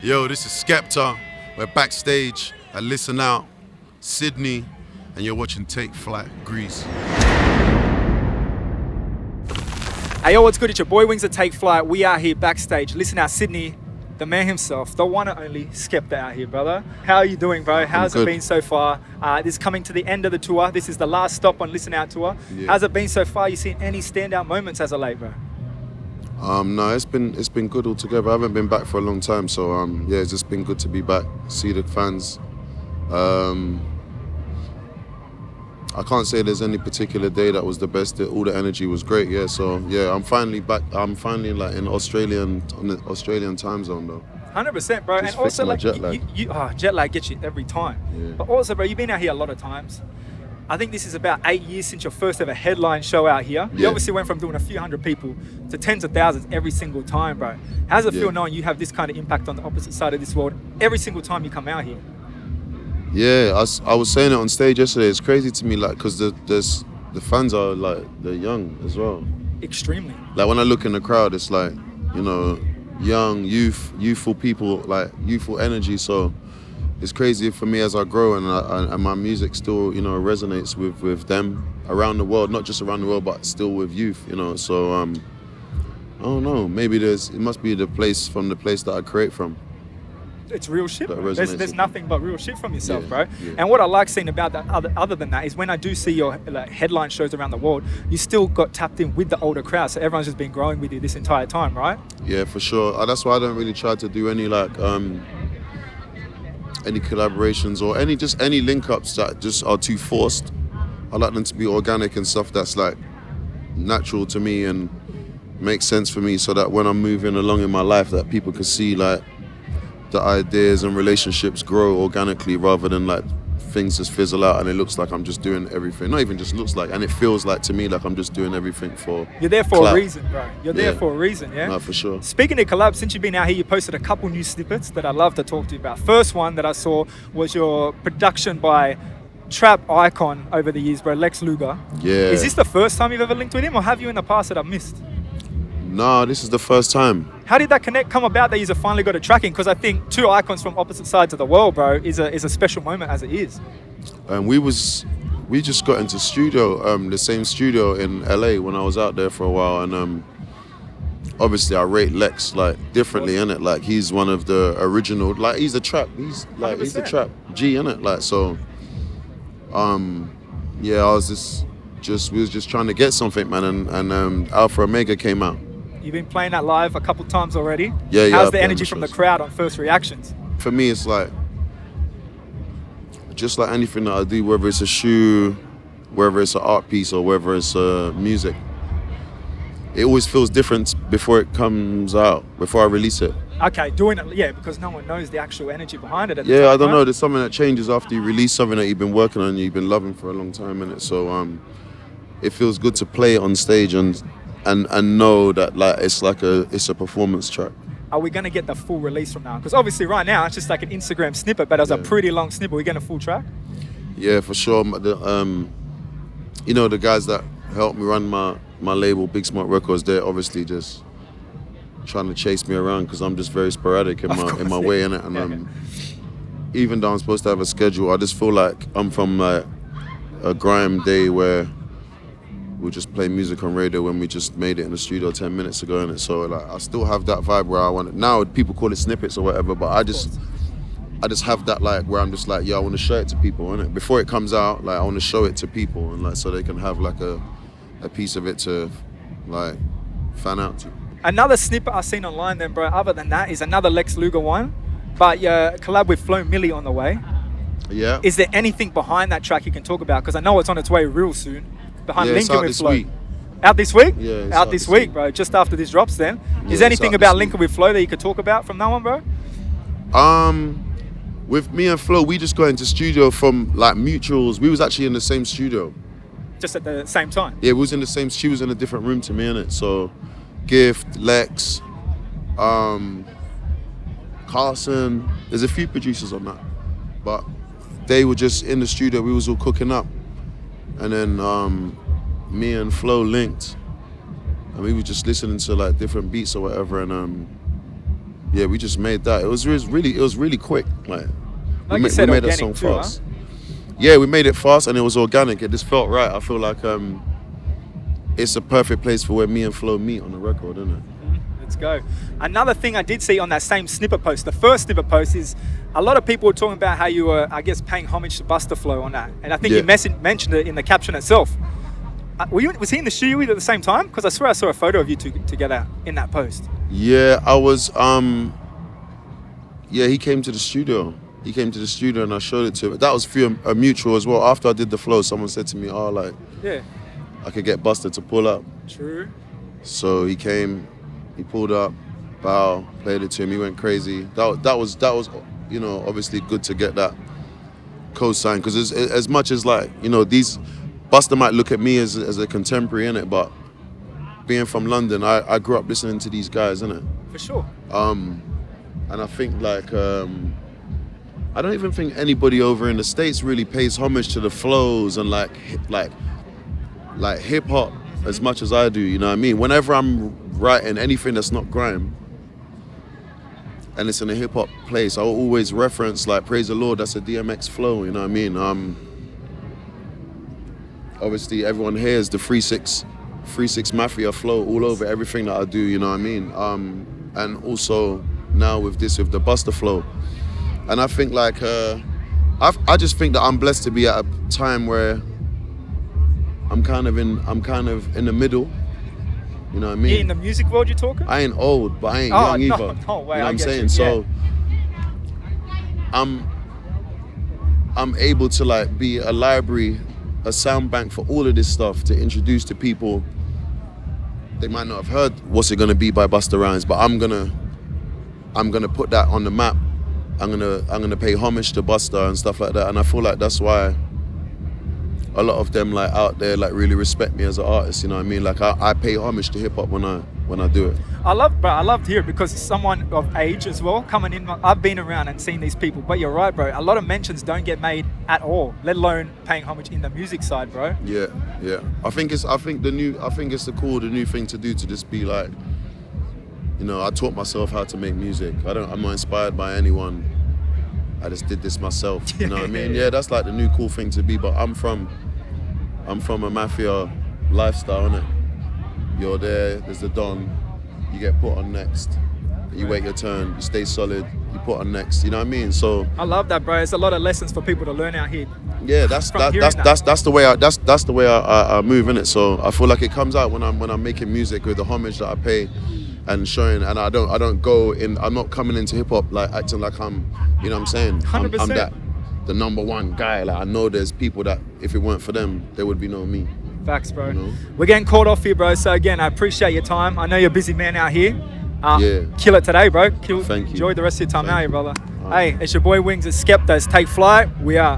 Yo, this is Skepta. We're backstage at Listen Out, Sydney, and you're watching Take Flight, Greece. Hey yo, what's good? It's your boy Wings at Take Flight. We are here backstage. Listen Out, Sydney, the man himself, the one and only Skepta out here, brother. How are you doing, bro? How's it been so far? This is coming to the end of the tour. This is the last stop on Listen Out tour. Yeah. How's it been so far? You seen any standout moments as of late, bro? No, it's been good altogether. I haven't been back for a long time, so yeah, it's just been good to be back, see the fans. I can't say there's any particular day that was the best. All the energy was great, yeah. So yeah, I'm finally back. I'm finally on the Australian time zone though. 100%, bro. Just and also, like, jet lag. Jet lag gets you every time. Yeah. But also, bro, you've been out here a lot of times. I think this is about 8 years since your first ever headline show out here. You obviously went from doing a few hundred people to tens of thousands every single time, bro. How does it feel knowing you have this kind of impact on the opposite side of this world every single time you come out here? Yeah, I was saying it on stage yesterday. It's crazy to me, like, because the fans are like, they're young as well. Extremely. Like when I look in the crowd, it's like, you know, young, youthful people, like youthful energy. So it's crazy for me as I grow and my music still, you know, resonates with them around the world, not just around the world, but still with youth, you know. So I don't know. Maybe it must be the place that I create from. It's real shit, bro. There's nothing but real shit from yourself, bro. Yeah. And what I like seeing about that, other than that, is when I do see your headline shows around the world, you still got tapped in with the older crowd. So everyone's just been growing with you this entire time, right? Yeah, for sure. That's why I don't really try to do any any collaborations or any link-ups that just are too forced. I like them to be organic and stuff that's like natural to me and makes sense for me, so that when I'm moving along in my life, that people can see like the ideas and relationships grow organically rather than like things just fizzle out and it looks like I'm just doing everything. Not even just looks like, and it feels like to me like I'm just doing everything for You're there for clout. a reason, bro. You're there for a reason, yeah? No, for sure. Speaking of collabs, since you've been out here, you posted a couple new snippets that I'd love to talk to you about. First one that I saw was your production by trap icon over the years, bro, Lex Luger. Yeah. Is this the first time you've ever linked with him, or have you in the past that I've missed? No, this is the first time. How did that connect come about that you've finally got a tracking? Because I think two icons from opposite sides of the world, bro, is a special moment as it is. And we just got into studio, the same studio in LA when I was out there for a while, and obviously I rate Lex like differently, innit? Like he's one of the original, like he's the trap G, innit? Like so, yeah, I was we was just trying to get something, man, and Alpha Omega came out. You've been playing that live a couple times already. Yeah. How's the energy from the crowd on first reactions? For me, it's like, just like anything that I do, whether it's a shoe, whether it's an art piece, or whether it's music, it always feels different before it comes out, before I release it. Okay, doing it, yeah, because no one knows the actual energy behind it. I don't know. There's something that changes after you release something that you've been working on, you've been loving for a long time, innit? So it feels good to play it on stage and know that like it's a performance track. Are we gonna get the full release from now? Because obviously right now it's just like an Instagram snippet, but it was a pretty long snippet. We're getting a full track. Yeah, for sure. You know, the guys that helped me run my label, Big Smart Records, they're obviously just trying to chase me around because I'm just very sporadic in my way, innit? And even though I'm supposed to have a schedule, I just feel like I'm from like a grime day where we just play music on radio when we just made it in the studio 10 minutes ago, innit? So like I still have that vibe where I want it. Now people call it snippets or whatever, but I just have that like where I'm just like, I want to show it to people, innit? Before it comes out, like I want to show it to people and like so they can have like a piece of it to like fan out to. Another snippet I've seen online then, bro, other than that, is another Lex Luger one, but your collab with Milli on the way. Yeah. Is there anything behind that track you can talk about? Because I know it's on its way real soon. Behind linking with Flow. Out this week? Yeah, it's out this week, bro. Just after this drops then. Is there anything about linking with Flow that you could talk about from that one, bro? With me and Flo, we just got into studio from like mutuals. We was actually in the same studio. Just at the same time? Yeah, we was in the same, she was in a different room to me, innit? So Gift, Lex, Carson, there's a few producers on that. But they were just in the studio, we was all cooking up. And then me and Flo linked, and we were just listening to like different beats or whatever, and Yeah, we just made that. It was really quick. Like you said, we made that organic song too, fast. Yeah, we made it fast and it was organic. It just felt right. I feel like it's a perfect place for where me and Flo meet on the record, isn't it? Let's go. Another thing I did see on that same snippet post, the first snippet post, is a lot of people were talking about how you were, I guess, paying homage to Busta Flow on that. And I think you mentioned it in the caption itself. Was he in the studio with you at the same time? Because I swear I saw a photo of you two together in that post. Yeah, I was, he came to the studio. He came to the studio and I showed it to him. That was through a mutual as well. After I did the flow, someone said to me, I could get Busta to pull up. True. So he came, he pulled up, bow, played it to him, he went crazy. That was obviously good to get that co-sign, because as much as these Busta might look at me as a contemporary, innit, but being from London, I grew up listening to these guys, innit? For sure. And I think I don't even think anybody over in the States really pays homage to the flows and like hip hop as much as I do, you know what I mean? Whenever I'm writing anything that's not grime and it's in a hip hop place, I always reference Praise the Lord, that's a DMX flow, you know what I mean? Obviously everyone hears the 3-6 Mafia flow all over everything that I do, you know what I mean? And also now with the Busta flow. And I think I just think that I'm blessed to be at a time where I'm kind of in the middle. You know what I mean? In the music world you're talking? I ain't old, but I ain't young either. No way, you know what I'm You. saying? Yeah. So I'm able to be a library, a sound bank for all of this stuff to introduce to people. They might not have heard What's It Gonna Be by Busta Rhymes, but I'm gonna put that on the map. I'm gonna pay homage to Busta and stuff like that, and I feel like that's why a lot of them out there really respect me as an artist. You know what I mean? I pay homage to hip hop when I do it. I love to hear it because someone of age as well coming in. I've been around and seen these people, but you're right, bro. A lot of mentions don't get made at all, let alone paying homage in the music side, bro. Yeah. I think it's the new thing to do, to just be I taught myself how to make music. I'm not inspired by anyone. I just did this myself. You know what I mean? Yeah, that's the new cool thing to be. But I'm from a mafia lifestyle, innit? You're there's the Don, you get put on next. You wait your turn, you stay solid, you put on next. You know what I mean? So I love that, bro. It's a lot of lessons for people to learn out here. Yeah, that's the way I move, innit? So I feel like it comes out when I'm making music with the homage that I pay and showing, and I don't go in. I'm not coming into hip hop acting like I'm, you know what I'm saying? 100%. I'm the number one guy. I know there's people that if it weren't for them, there would be no me. Facts, bro. You know? We're getting caught off here, bro. So again, I appreciate your time. I know you're a busy man out here. Yeah. Kill it today, bro. Thank you. Enjoy the rest of your time out here, brother. Right. Hey, it's your boy Wings. It's Skepta. It's Take Flight. We are.